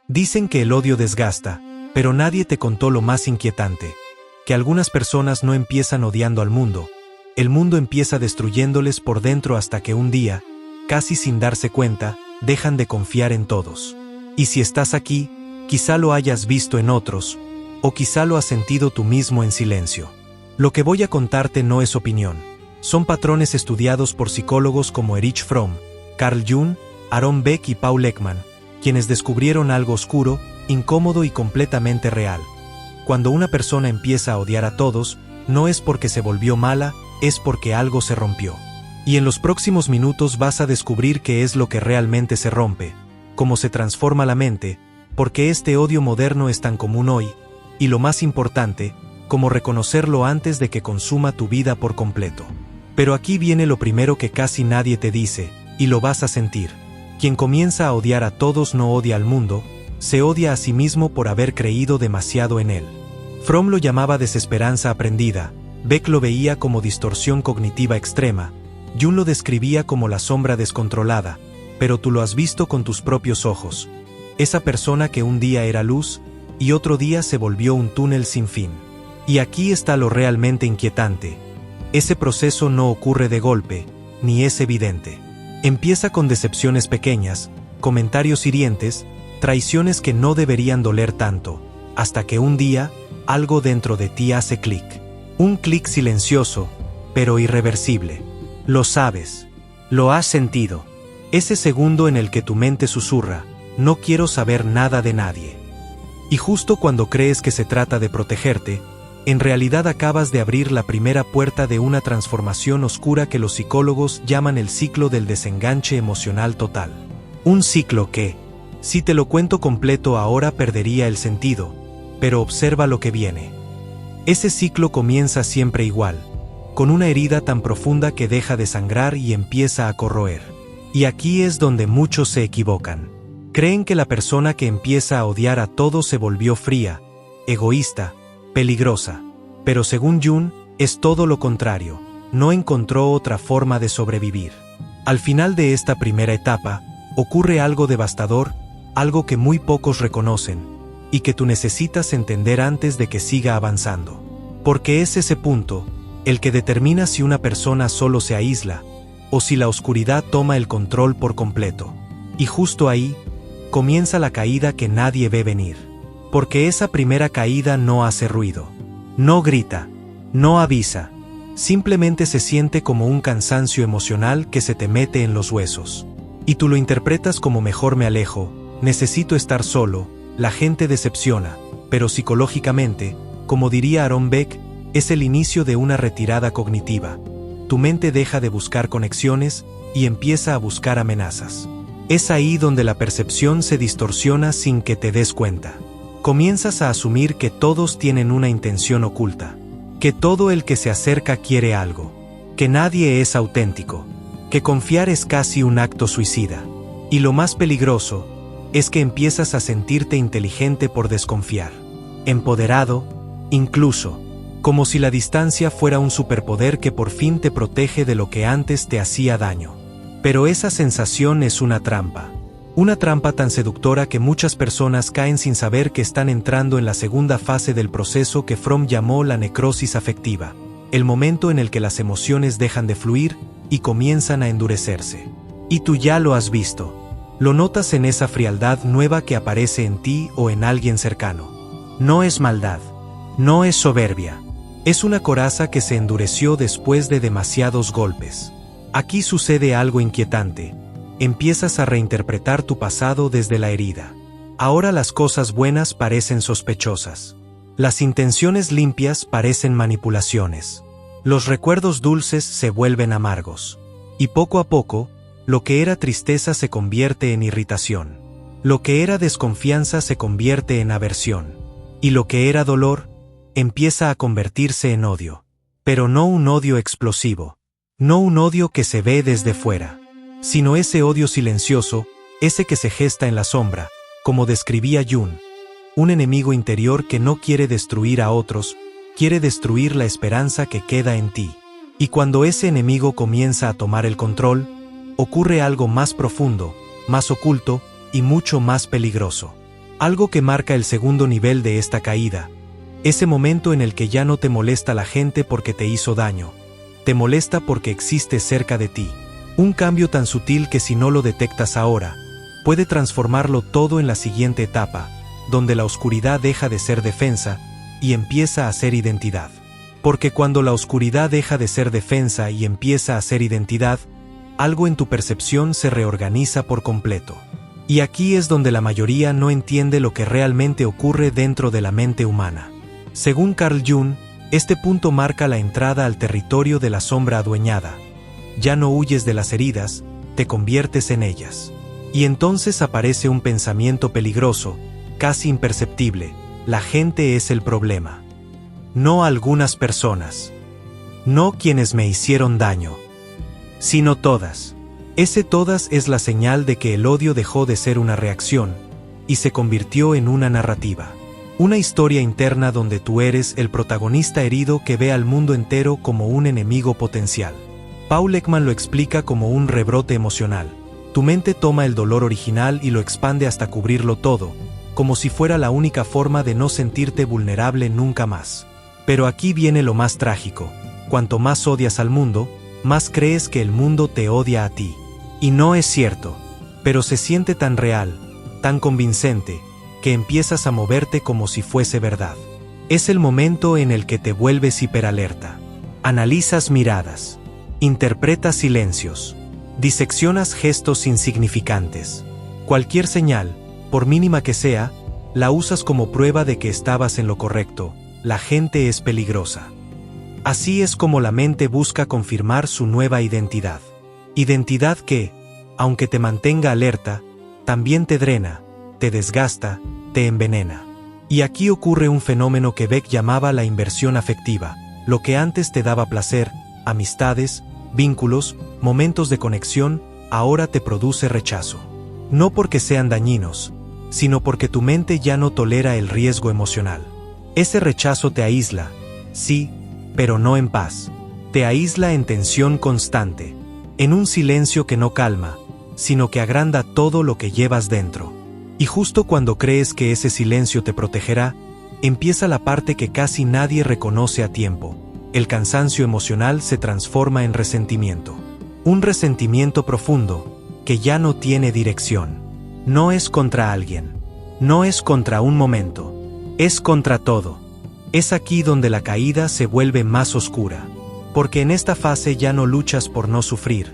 Dicen que el odio desgasta, pero nadie te contó lo más inquietante, que algunas personas no empiezan odiando al mundo, el mundo empieza destruyéndoles por dentro hasta que un día, casi sin darse cuenta, dejan de confiar en todos. Y si estás aquí, quizá lo hayas visto en otros, o quizá lo has sentido tú mismo en silencio. Lo que voy a contarte no es opinión. Son patrones estudiados por psicólogos como Erich Fromm, Carl Jung, Aaron Beck y Paul Ekman, quienes descubrieron algo oscuro, incómodo y completamente real. Cuando una persona empieza a odiar a todos, no es porque se volvió mala, es porque algo se rompió. Y en los próximos minutos vas a descubrir qué es lo que realmente se rompe, cómo se transforma la mente, porque este odio moderno es tan común hoy, y lo más importante, cómo reconocerlo antes de que consuma tu vida por completo. Pero aquí viene lo primero que casi nadie te dice, y lo vas a sentir. Quien comienza a odiar a todos no odia al mundo, se odia a sí mismo por haber creído demasiado en él. Fromm lo llamaba desesperanza aprendida, Beck lo veía como distorsión cognitiva extrema, Jung lo describía como la sombra descontrolada, pero tú lo has visto con tus propios ojos. Esa persona que un día era luz, y otro día se volvió un túnel sin fin. Y aquí está lo realmente inquietante. Ese proceso no ocurre de golpe, ni es evidente. Empieza con decepciones pequeñas, comentarios hirientes, traiciones que no deberían doler tanto, hasta que un día, algo dentro de ti hace clic. Un clic silencioso, pero irreversible. Lo sabes. Lo has sentido. Ese segundo en el que tu mente susurra, no quiero saber nada de nadie. Y justo cuando crees que se trata de protegerte, en realidad acabas de abrir la primera puerta de una transformación oscura que los psicólogos llaman el ciclo del desenganche emocional total. Un ciclo que, si te lo cuento completo ahora perdería el sentido, pero observa lo que viene. Ese ciclo comienza siempre igual, con una herida tan profunda que deja de sangrar y empieza a corroer. Y aquí es donde muchos se equivocan. Creen que la persona que empieza a odiar a todos se volvió fría, egoísta, peligrosa, pero según Jung, es todo lo contrario, no encontró otra forma de sobrevivir. Al final de esta primera etapa, ocurre algo devastador, algo que muy pocos reconocen, y que tú necesitas entender antes de que siga avanzando. Porque es ese punto, el que determina si una persona solo se aísla, o si la oscuridad toma el control por completo. Y justo ahí, comienza la caída que nadie ve venir. Porque esa primera caída no hace ruido, no grita, no avisa, simplemente se siente como un cansancio emocional que se te mete en los huesos. Y tú lo interpretas como mejor me alejo, necesito estar solo, la gente decepciona, pero psicológicamente, como diría Aaron Beck, es el inicio de una retirada cognitiva. Tu mente deja de buscar conexiones y empieza a buscar amenazas. Es ahí donde la percepción se distorsiona sin que te des cuenta. Comienzas a asumir que todos tienen una intención oculta, que todo el que se acerca quiere algo, que nadie es auténtico, que confiar es casi un acto suicida. Y lo más peligroso es que empiezas a sentirte inteligente por desconfiar, empoderado, incluso, como si la distancia fuera un superpoder que por fin te protege de lo que antes te hacía daño. Pero esa sensación es una trampa tan seductora que muchas personas caen sin saber que están entrando en la segunda fase del proceso que Fromm llamó la necrosis afectiva, el momento en el que las emociones dejan de fluir y comienzan a endurecerse. Y tú ya lo has visto. Lo notas en esa frialdad nueva que aparece en ti o en alguien cercano. No es maldad, no es soberbia, es una coraza que se endureció después de demasiados golpes. Aquí sucede algo inquietante. Empiezas a reinterpretar tu pasado desde la herida. Ahora las cosas buenas parecen sospechosas. Las intenciones limpias parecen manipulaciones. Los recuerdos dulces se vuelven amargos. Y poco a poco, lo que era tristeza se convierte en irritación. Lo que era desconfianza se convierte en aversión. Y lo que era dolor, empieza a convertirse en odio. Pero no un odio explosivo. No un odio que se ve desde fuera, sino ese odio silencioso, ese que se gesta en la sombra, como describía Jung. Un enemigo interior que no quiere destruir a otros, quiere destruir la esperanza que queda en ti. Y cuando ese enemigo comienza a tomar el control, ocurre algo más profundo, más oculto y mucho más peligroso. Algo que marca el segundo nivel de esta caída. Ese momento en el que ya no te molesta la gente porque te hizo daño. Te molesta porque existe cerca de ti. Un cambio tan sutil que si no lo detectas ahora, puede transformarlo todo en la siguiente etapa, donde la oscuridad deja de ser defensa y empieza a ser identidad. Porque cuando la oscuridad deja de ser defensa y empieza a ser identidad, algo en tu percepción se reorganiza por completo. Y aquí es donde la mayoría no entiende lo que realmente ocurre dentro de la mente humana. Según Carl Jung, este punto marca la entrada al territorio de la sombra adueñada. Ya no huyes de las heridas, te conviertes en ellas. Y entonces aparece un pensamiento peligroso, casi imperceptible: la gente es el problema. No algunas personas. No quienes me hicieron daño. Sino todas. Ese todas es la señal de que el odio dejó de ser una reacción y se convirtió en una narrativa. Una historia interna donde tú eres el protagonista herido que ve al mundo entero como un enemigo potencial. Paul Ekman lo explica como un rebrote emocional. Tu mente toma el dolor original y lo expande hasta cubrirlo todo, como si fuera la única forma de no sentirte vulnerable nunca más. Pero aquí viene lo más trágico. Cuanto más odias al mundo, más crees que el mundo te odia a ti. Y no es cierto, pero se siente tan real, tan convincente, que empiezas a moverte como si fuese verdad. Es el momento en el que te vuelves hiperalerta. Analizas miradas, interpretas silencios, diseccionas gestos insignificantes. Cualquier señal, por mínima que sea, la usas como prueba de que estabas en lo correcto. La gente es peligrosa. Así es como la mente busca confirmar su nueva identidad. Identidad que, aunque te mantenga alerta, también te drena, te desgasta, te envenena. Y aquí ocurre un fenómeno que Beck llamaba la inversión afectiva. Lo que antes te daba placer, amistades, vínculos, momentos de conexión, ahora te produce rechazo. No porque sean dañinos, sino porque tu mente ya no tolera el riesgo emocional. Ese rechazo te aísla, sí, pero no en paz. Te aísla en tensión constante, en un silencio que no calma, sino que agranda todo lo que llevas dentro. Y justo cuando crees que ese silencio te protegerá, empieza la parte que casi nadie reconoce a tiempo. El cansancio emocional se transforma en resentimiento. Un resentimiento profundo, que ya no tiene dirección. No es contra alguien. No es contra un momento. Es contra todo. Es aquí donde la caída se vuelve más oscura. Porque en esta fase ya no luchas por no sufrir.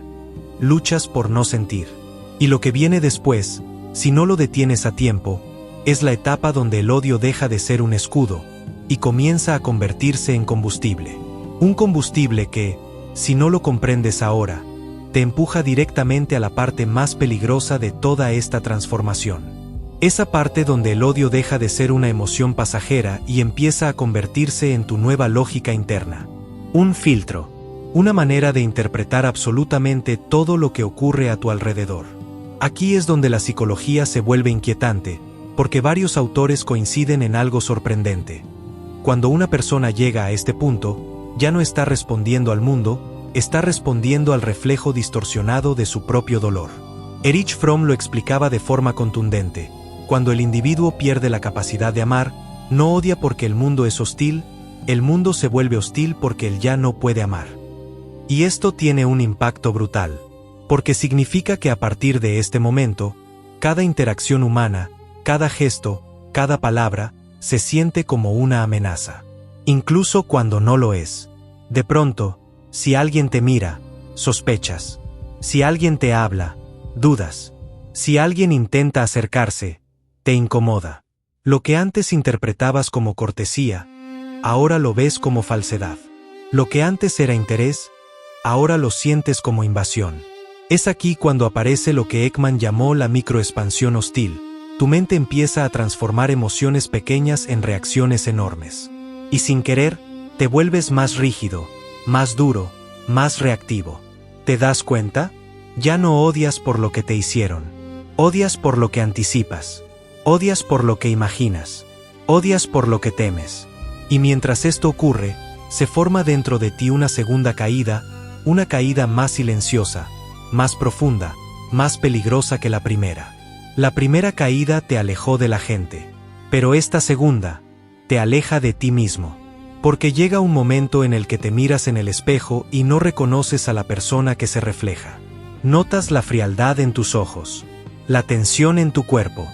Luchas por no sentir. Y lo que viene después, si no lo detienes a tiempo, es la etapa donde el odio deja de ser un escudo y comienza a convertirse en combustible. Un combustible que, si no lo comprendes ahora, te empuja directamente a la parte más peligrosa de toda esta transformación. Esa parte donde el odio deja de ser una emoción pasajera y empieza a convertirse en tu nueva lógica interna. Un filtro, una manera de interpretar absolutamente todo lo que ocurre a tu alrededor. Aquí es donde la psicología se vuelve inquietante, porque varios autores coinciden en algo sorprendente. Cuando una persona llega a este punto, ya no está respondiendo al mundo, está respondiendo al reflejo distorsionado de su propio dolor. Erich Fromm lo explicaba de forma contundente. Cuando el individuo pierde la capacidad de amar, no odia porque el mundo es hostil, el mundo se vuelve hostil porque él ya no puede amar. Y esto tiene un impacto brutal. Porque significa que a partir de este momento, cada interacción humana, cada gesto, cada palabra, se siente como una amenaza. Incluso cuando no lo es. De pronto, si alguien te mira, sospechas. Si alguien te habla, dudas. Si alguien intenta acercarse, te incomoda. Lo que antes interpretabas como cortesía, ahora lo ves como falsedad. Lo que antes era interés, ahora lo sientes como invasión. Es aquí cuando aparece lo que Ekman llamó la microexpansión hostil. Tu mente empieza a transformar emociones pequeñas en reacciones enormes. Y sin querer, te vuelves más rígido, más duro, más reactivo. ¿Te das cuenta? Ya no odias por lo que te hicieron. Odias por lo que anticipas. Odias por lo que imaginas. Odias por lo que temes. Y mientras esto ocurre, se forma dentro de ti una segunda caída, una caída más silenciosa, más profunda, más peligrosa que la primera. La primera caída te alejó de la gente, pero esta segunda te aleja de ti mismo. Porque llega un momento en el que te miras en el espejo y no reconoces a la persona que se refleja. Notas la frialdad en tus ojos, la tensión en tu cuerpo,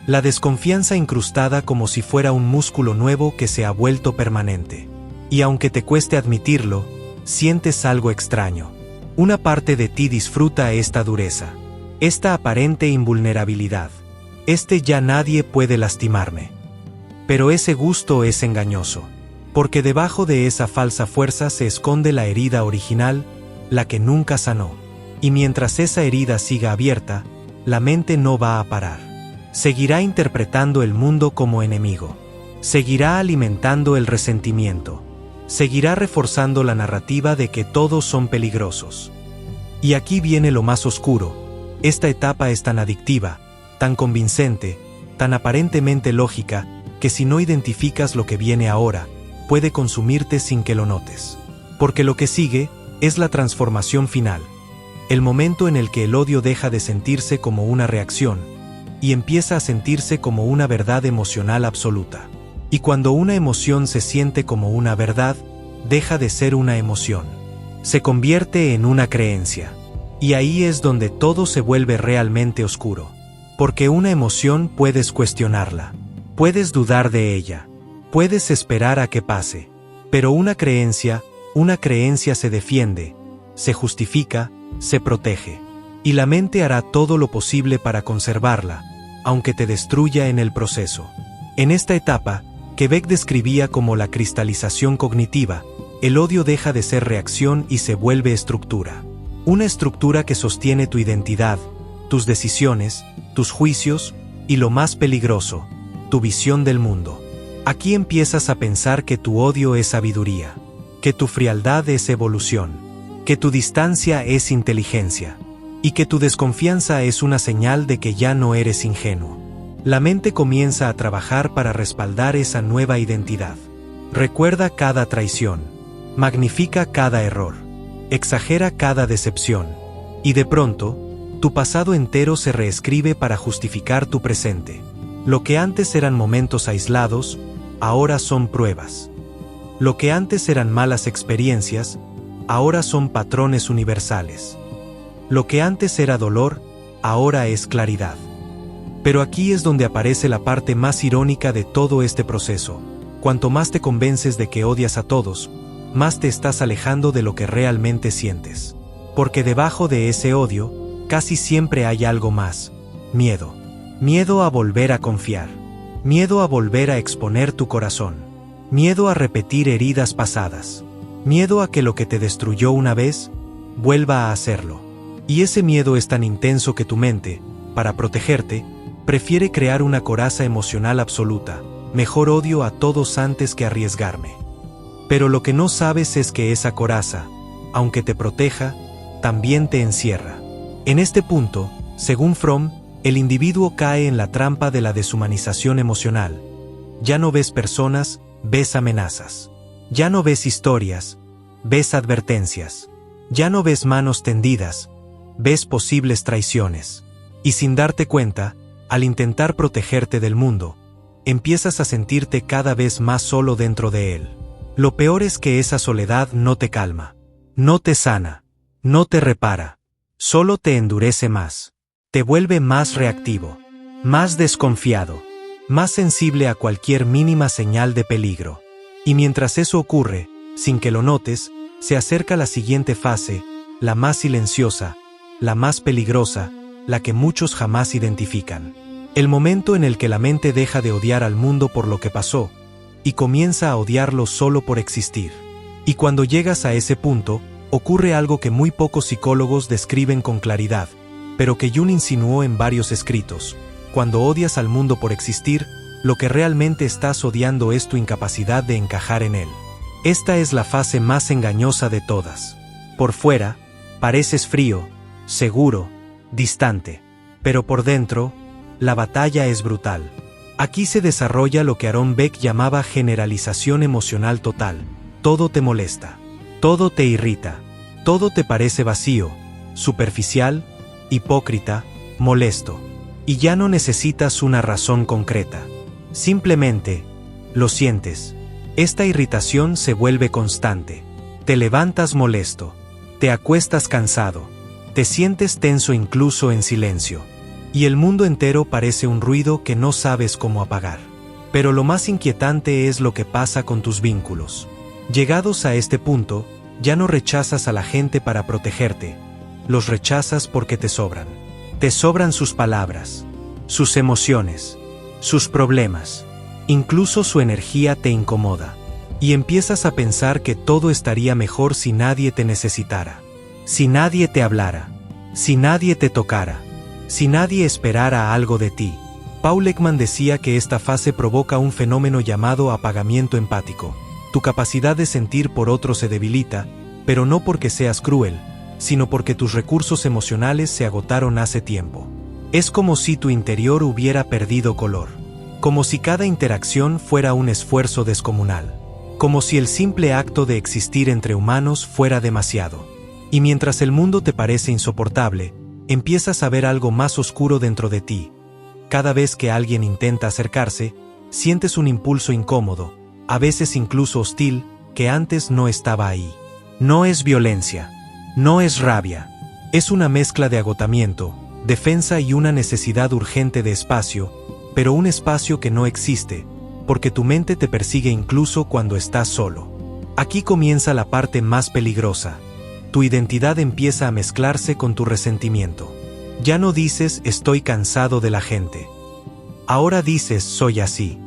la desconfianza incrustada como si fuera un músculo nuevo que se ha vuelto permanente. Y aunque te cueste admitirlo, sientes algo extraño. Una parte de ti disfruta esta dureza, esta aparente invulnerabilidad. Ya nadie puede lastimarme. Pero ese gusto es engañoso. Porque debajo de esa falsa fuerza se esconde la herida original, la que nunca sanó. Y mientras esa herida siga abierta, la mente no va a parar. Seguirá interpretando el mundo como enemigo. Seguirá alimentando el resentimiento. Seguirá reforzando la narrativa de que todos son peligrosos. Y aquí viene lo más oscuro. Esta etapa es tan adictiva, tan convincente, tan aparentemente lógica, que si no identificas lo que viene ahora, puede consumirte sin que lo notes. Porque lo que sigue es la transformación final. El momento en el que el odio deja de sentirse como una reacción y empieza a sentirse como una verdad emocional absoluta. Y cuando una emoción se siente como una verdad, deja de ser una emoción. Se convierte en una creencia. Y ahí es donde todo se vuelve realmente oscuro. Porque una emoción puedes cuestionarla. Puedes dudar de ella. Puedes esperar a que pase, pero una creencia se defiende, se justifica, se protege. Y la mente hará todo lo posible para conservarla, aunque te destruya en el proceso. En esta etapa, que Beck describía como la cristalización cognitiva, el odio deja de ser reacción y se vuelve estructura. Una estructura que sostiene tu identidad, tus decisiones, tus juicios y lo más peligroso, tu visión del mundo. Aquí empiezas a pensar que tu odio es sabiduría, que tu frialdad es evolución, que tu distancia es inteligencia, y que tu desconfianza es una señal de que ya no eres ingenuo. La mente comienza a trabajar para respaldar esa nueva identidad. Recuerda cada traición, magnifica cada error, exagera cada decepción, y de pronto, tu pasado entero se reescribe para justificar tu presente. Lo que antes eran momentos aislados, ahora son pruebas. Lo que antes eran malas experiencias, ahora son patrones universales. Lo que antes era dolor, ahora es claridad. Pero aquí es donde aparece la parte más irónica de todo este proceso. Cuanto más te convences de que odias a todos, más te estás alejando de lo que realmente sientes. Porque debajo de ese odio, casi siempre hay algo más: miedo. Miedo a volver a confiar. Miedo a volver a exponer tu corazón. Miedo a repetir heridas pasadas. Miedo a que lo que te destruyó una vez, vuelva a hacerlo. Y ese miedo es tan intenso que tu mente, para protegerte, prefiere crear una coraza emocional absoluta. Mejor odio a todos antes que arriesgarme. Pero lo que no sabes es que esa coraza, aunque te proteja, también te encierra. En este punto, según Fromm, el individuo cae en la trampa de la deshumanización emocional. Ya no ves personas, ves amenazas. Ya no ves historias, ves advertencias. Ya no ves manos tendidas, ves posibles traiciones. Y sin darte cuenta, al intentar protegerte del mundo, empiezas a sentirte cada vez más solo dentro de él. Lo peor es que esa soledad no te calma, no te sana, no te repara, solo te endurece más. Te vuelve más reactivo, más desconfiado, más sensible a cualquier mínima señal de peligro. Y mientras eso ocurre, sin que lo notes, se acerca la siguiente fase, la más silenciosa, la más peligrosa, la que muchos jamás identifican. El momento en el que la mente deja de odiar al mundo por lo que pasó, y comienza a odiarlo solo por existir. Y cuando llegas a ese punto, ocurre algo que muy pocos psicólogos describen con claridad, pero que Jung insinuó en varios escritos. Cuando odias al mundo por existir, lo que realmente estás odiando es tu incapacidad de encajar en él. Esta es la fase más engañosa de todas. Por fuera, pareces frío, seguro, distante. Pero por dentro, la batalla es brutal. Aquí se desarrolla lo que Aaron Beck llamaba generalización emocional total. Todo te molesta. Todo te irrita. Todo te parece vacío, superficial, hipócrita, molesto. Y ya no necesitas una razón concreta. Simplemente, lo sientes. Esta irritación se vuelve constante. Te levantas molesto. Te acuestas cansado. Te sientes tenso incluso en silencio. Y el mundo entero parece un ruido que no sabes cómo apagar. Pero lo más inquietante es lo que pasa con tus vínculos. Llegados a este punto, ya no rechazas a la gente para protegerte. Los rechazas porque te sobran. Te sobran sus palabras, sus emociones, sus problemas. Incluso su energía te incomoda. Y empiezas a pensar que todo estaría mejor si nadie te necesitara. Si nadie te hablara. Si nadie te tocara. Si nadie esperara algo de ti. Paul Ekman decía que esta fase provoca un fenómeno llamado apagamiento empático. Tu capacidad de sentir por otro se debilita, pero no porque seas cruel, sino porque tus recursos emocionales se agotaron hace tiempo. Es como si tu interior hubiera perdido color. Como si cada interacción fuera un esfuerzo descomunal. Como si el simple acto de existir entre humanos fuera demasiado. Y mientras el mundo te parece insoportable, empiezas a ver algo más oscuro dentro de ti. Cada vez que alguien intenta acercarse, sientes un impulso incómodo, a veces incluso hostil, que antes no estaba ahí. No es violencia, no es rabia, es una mezcla de agotamiento, defensa y una necesidad urgente de espacio, pero un espacio que no existe, porque tu mente te persigue incluso cuando estás solo. Aquí comienza la parte más peligrosa. Tu identidad empieza a mezclarse con tu resentimiento. Ya no dices estoy cansado de la gente. Ahora dices soy así.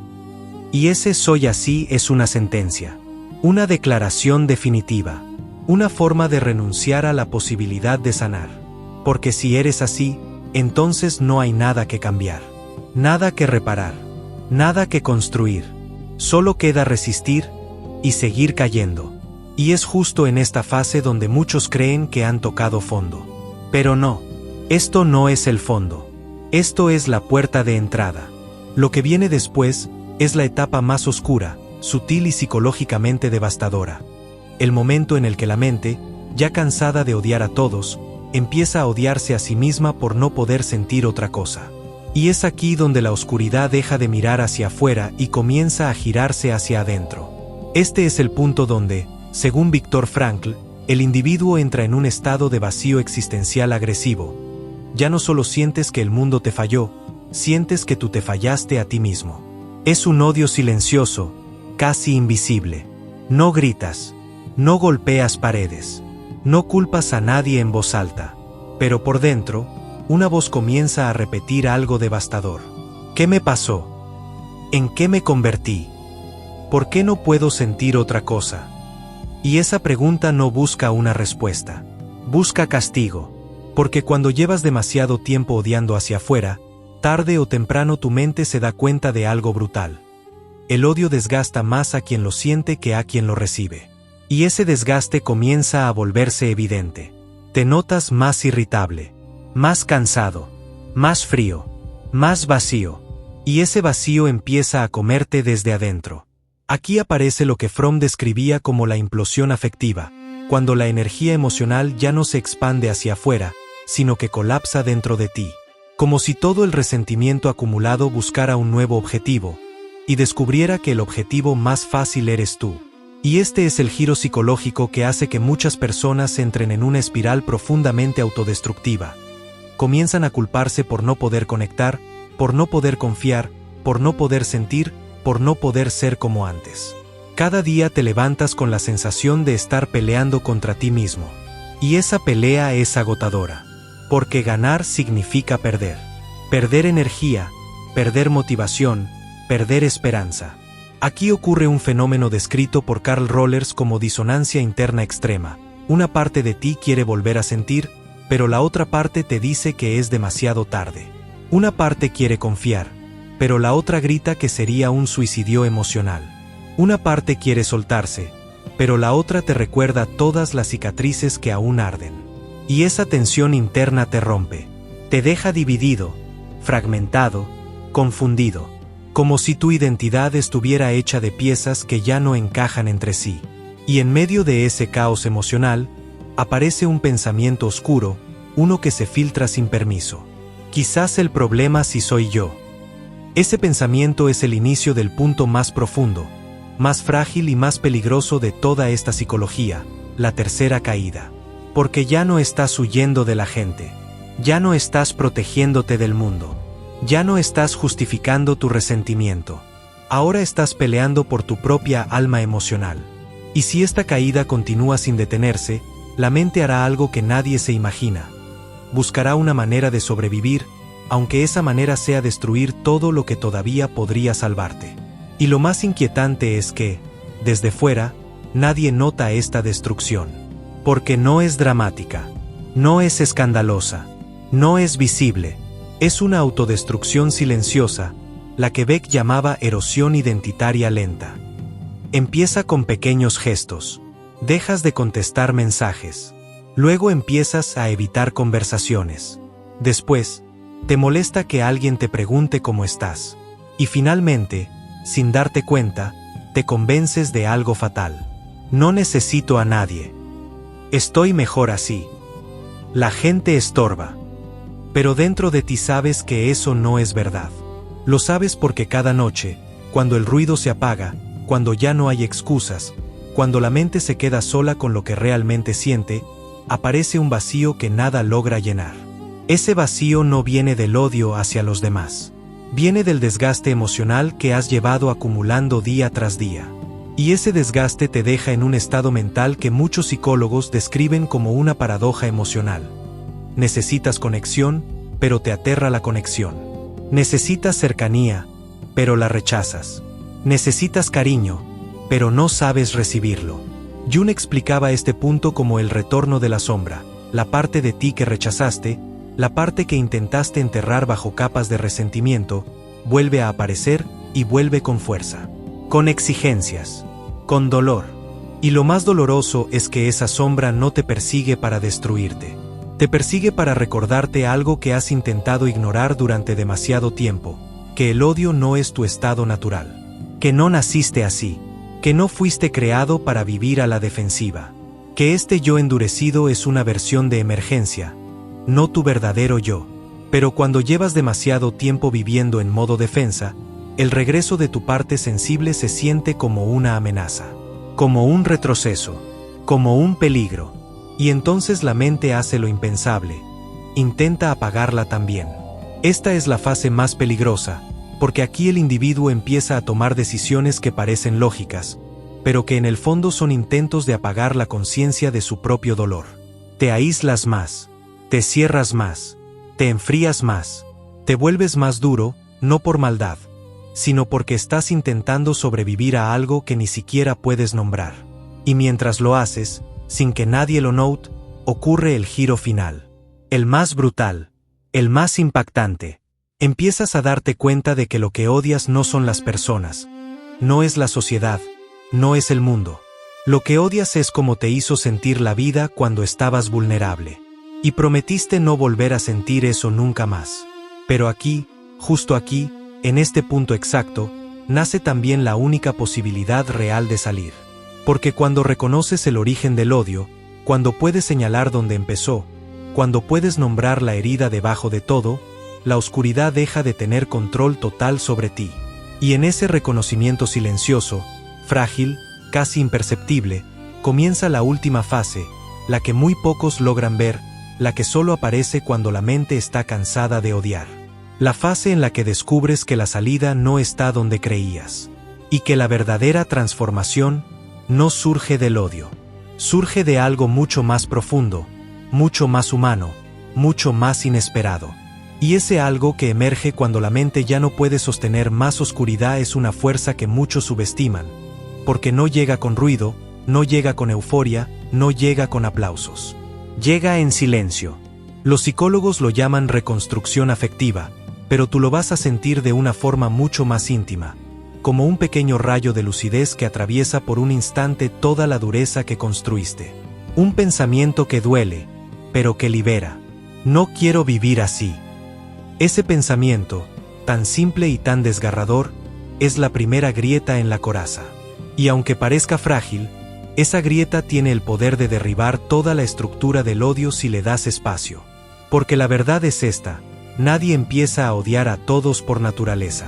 Y ese soy así es una sentencia. Una declaración definitiva. Una forma de renunciar a la posibilidad de sanar. Porque si eres así, entonces no hay nada que cambiar. Nada que reparar. Nada que construir. Solo queda resistir y seguir cayendo. Y es justo en esta fase donde muchos creen que han tocado fondo. Pero no. Esto no es el fondo. Esto es la puerta de entrada. Lo que viene después es la etapa más oscura, sutil y psicológicamente devastadora. El momento en el que la mente, ya cansada de odiar a todos, empieza a odiarse a sí misma por no poder sentir otra cosa. Y es aquí donde la oscuridad deja de mirar hacia afuera y comienza a girarse hacia adentro. Este es el punto donde, según Viktor Frankl, el individuo entra en un estado de vacío existencial agresivo. Ya no solo sientes que el mundo te falló, sientes que tú te fallaste a ti mismo. Es un odio silencioso, casi invisible. No gritas, no golpeas paredes, no culpas a nadie en voz alta, pero por dentro, una voz comienza a repetir algo devastador. ¿Qué me pasó? ¿En qué me convertí? ¿Por qué no puedo sentir otra cosa? Y esa pregunta no busca una respuesta, busca castigo. Porque cuando llevas demasiado tiempo odiando hacia afuera, tarde o temprano tu mente se da cuenta de algo brutal. El odio desgasta más a quien lo siente que a quien lo recibe. Y ese desgaste comienza a volverse evidente. Te notas más irritable, más cansado, más frío, más vacío. Y ese vacío empieza a comerte desde adentro. Aquí aparece lo que Fromm describía como la implosión afectiva, cuando la energía emocional ya no se expande hacia afuera, sino que colapsa dentro de ti, como si todo el resentimiento acumulado buscara un nuevo objetivo, y descubriera que el objetivo más fácil eres tú. Y este es el giro psicológico que hace que muchas personas entren en una espiral profundamente autodestructiva. Comienzan a culparse por no poder conectar, por no poder confiar, por no poder sentir, por no poder ser como antes. Cada día te levantas con la sensación de estar peleando contra ti mismo. Y esa pelea es agotadora. Porque ganar significa perder. Perder energía, perder motivación, perder esperanza. Aquí ocurre un fenómeno descrito por Carl Rollers como disonancia interna extrema. Una parte de ti quiere volver a sentir, pero la otra parte te dice que es demasiado tarde. Una parte quiere confiar, pero la otra grita que sería un suicidio emocional. Una parte quiere soltarse, pero la otra te recuerda todas las cicatrices que aún arden. Y esa tensión interna te rompe. Te deja dividido, fragmentado, confundido. Como si tu identidad estuviera hecha de piezas que ya no encajan entre sí. Y en medio de ese caos emocional, aparece un pensamiento oscuro, uno que se filtra sin permiso. Quizás el problema sí soy yo. Ese pensamiento es el inicio del punto más profundo, más frágil y más peligroso de toda esta psicología, la tercera caída. Porque ya no estás huyendo de la gente, ya no estás protegiéndote del mundo, ya no estás justificando tu resentimiento. Ahora estás peleando por tu propia alma emocional. Y si esta caída continúa sin detenerse, la mente hará algo que nadie se imagina. Buscará una manera de sobrevivir, aunque esa manera sea destruir todo lo que todavía podría salvarte. Y lo más inquietante es que, desde fuera, nadie nota esta destrucción. Porque no es dramática, no es escandalosa, no es visible, es una autodestrucción silenciosa, la que Beck llamaba erosión identitaria lenta. Empieza con pequeños gestos. Dejas de contestar mensajes. Luego empiezas a evitar conversaciones. Después, te molesta que alguien te pregunte cómo estás. Y finalmente, sin darte cuenta, te convences de algo fatal. No necesito a nadie. Estoy mejor así. La gente estorba. Pero dentro de ti sabes que eso no es verdad. Lo sabes porque cada noche, cuando el ruido se apaga, cuando ya no hay excusas, cuando la mente se queda sola con lo que realmente siente, aparece un vacío que nada logra llenar. Ese vacío no viene del odio hacia los demás. Viene del desgaste emocional que has llevado acumulando día tras día. Y ese desgaste te deja en un estado mental que muchos psicólogos describen como una paradoja emocional. Necesitas conexión, pero te aterra la conexión. Necesitas cercanía, pero la rechazas. Necesitas cariño, pero no sabes recibirlo. Jung explicaba este punto como el retorno de la sombra, la parte de ti que rechazaste, la parte que intentaste enterrar bajo capas de resentimiento, vuelve a aparecer y vuelve con fuerza, con exigencias, con dolor. Y lo más doloroso es que esa sombra no te persigue para destruirte. Te persigue para recordarte algo que has intentado ignorar durante demasiado tiempo, que el odio no es tu estado natural, que no naciste así, que no fuiste creado para vivir a la defensiva, que este yo endurecido es una versión de emergencia, no tu verdadero yo. Pero cuando llevas demasiado tiempo viviendo en modo defensa, el regreso de tu parte sensible se siente como una amenaza, como un retroceso, como un peligro. Y entonces la mente hace lo impensable, intenta apagarla también. Esta es la fase más peligrosa, porque aquí el individuo empieza a tomar decisiones que parecen lógicas, pero que en el fondo son intentos de apagar la conciencia de su propio dolor. Te aíslas más, te cierras más, te enfrías más, te vuelves más duro, no por maldad, sino porque estás intentando sobrevivir a algo que ni siquiera puedes nombrar. Y mientras lo haces, sin que nadie lo note, ocurre el giro final. El más brutal, el más impactante. Empiezas a darte cuenta de que lo que odias no son las personas, no es la sociedad, no es el mundo. Lo que odias es cómo te hizo sentir la vida cuando estabas vulnerable. Y prometiste no volver a sentir eso nunca más. Pero aquí, justo aquí, en este punto exacto, nace también la única posibilidad real de salir. Porque cuando reconoces el origen del odio, cuando puedes señalar dónde empezó, cuando puedes nombrar la herida debajo de todo, la oscuridad deja de tener control total sobre ti. Y en ese reconocimiento silencioso, frágil, casi imperceptible, comienza la última fase, la que muy pocos logran ver, la que solo aparece cuando la mente está cansada de odiar. La fase en la que descubres que la salida no está donde creías. Y que la verdadera transformación no surge del odio. Surge de algo mucho más profundo, mucho más humano, mucho más inesperado. Y ese algo que emerge cuando la mente ya no puede sostener más oscuridad es una fuerza que muchos subestiman, porque no llega con ruido, no llega con euforia, no llega con aplausos. Llega en silencio. Los psicólogos lo llaman reconstrucción afectiva, pero tú lo vas a sentir de una forma mucho más íntima, como un pequeño rayo de lucidez que atraviesa por un instante toda la dureza que construiste. Un pensamiento que duele, pero que libera. No quiero vivir así. Ese pensamiento, tan simple y tan desgarrador, es la primera grieta en la coraza. Y aunque parezca frágil, esa grieta tiene el poder de derribar toda la estructura del odio si le das espacio. Porque la verdad es esta: Nadie empieza a odiar a todos por naturaleza.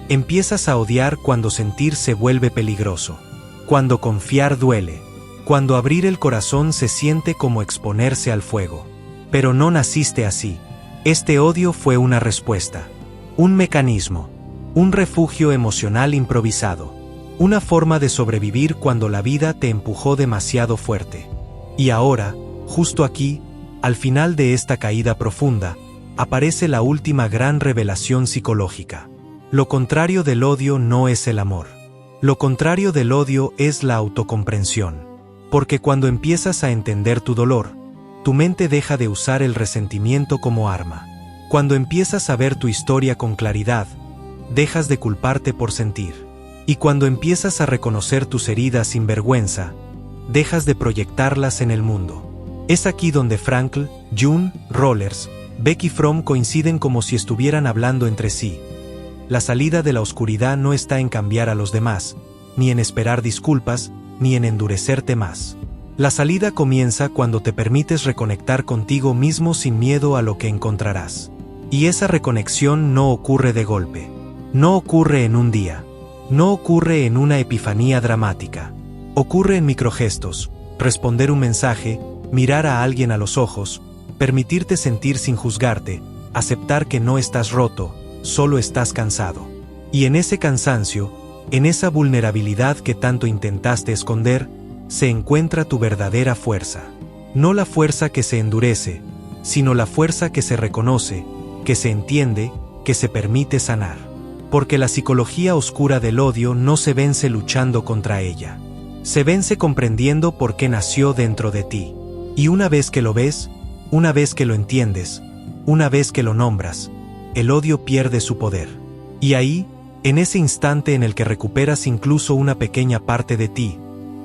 Empiezas a odiar cuando sentir se vuelve peligroso, cuando confiar duele, cuando abrir el corazón se siente como exponerse al fuego. Pero no naciste así. Este odio fue una respuesta, un mecanismo, un refugio emocional improvisado, una forma de sobrevivir cuando la vida te empujó demasiado fuerte. Y ahora, justo aquí, al final de esta caída profunda, aparece la última gran revelación psicológica. Lo contrario del odio no es el amor. Lo contrario del odio es la autocomprensión. Porque cuando empiezas a entender tu dolor, tu mente deja de usar el resentimiento como arma. Cuando empiezas a ver tu historia con claridad, dejas de culparte por sentir. Y cuando empiezas a reconocer tus heridas sin vergüenza, dejas de proyectarlas en el mundo. Es aquí donde Frankl, Jung, Rollers, Beck y Fromm coinciden como si estuvieran hablando entre sí. La salida de la oscuridad no está en cambiar a los demás, ni en esperar disculpas, ni en endurecerte más. La salida comienza cuando te permites reconectar contigo mismo sin miedo a lo que encontrarás. Y esa reconexión no ocurre de golpe. No ocurre en un día. No ocurre en una epifanía dramática. Ocurre en microgestos: responder un mensaje, mirar a alguien a los ojos, permitirte sentir sin juzgarte, aceptar que no estás roto, solo estás cansado. Y en ese cansancio, en esa vulnerabilidad que tanto intentaste esconder, se encuentra tu verdadera fuerza. No la fuerza que se endurece, sino la fuerza que se reconoce, que se entiende, que se permite sanar. Porque la psicología oscura del odio no se vence luchando contra ella. Se vence comprendiendo por qué nació dentro de ti. Y una vez que lo ves, una vez que lo entiendes, una vez que lo nombras, el odio pierde su poder. Y ahí, en ese instante en el que recuperas incluso una pequeña parte de ti,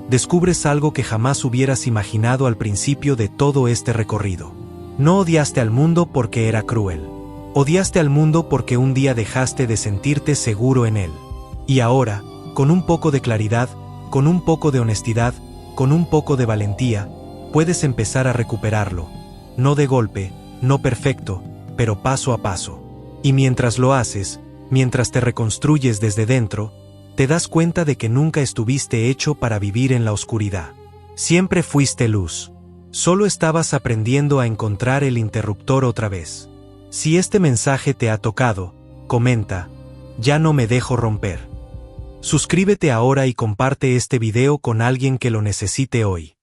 descubres algo que jamás hubieras imaginado al principio de todo este recorrido. No odiaste al mundo porque era cruel. Odiaste al mundo porque un día dejaste de sentirte seguro en él. Y ahora, con un poco de claridad, con un poco de honestidad, con un poco de valentía, puedes empezar a recuperarlo. No de golpe, no perfecto, pero paso a paso. Y mientras lo haces, mientras te reconstruyes desde dentro, te das cuenta de que nunca estuviste hecho para vivir en la oscuridad. Siempre fuiste luz. Solo estabas aprendiendo a encontrar el interruptor otra vez. Si este mensaje te ha tocado, comenta: ya no me dejo romper. Suscríbete ahora y comparte este video con alguien que lo necesite hoy.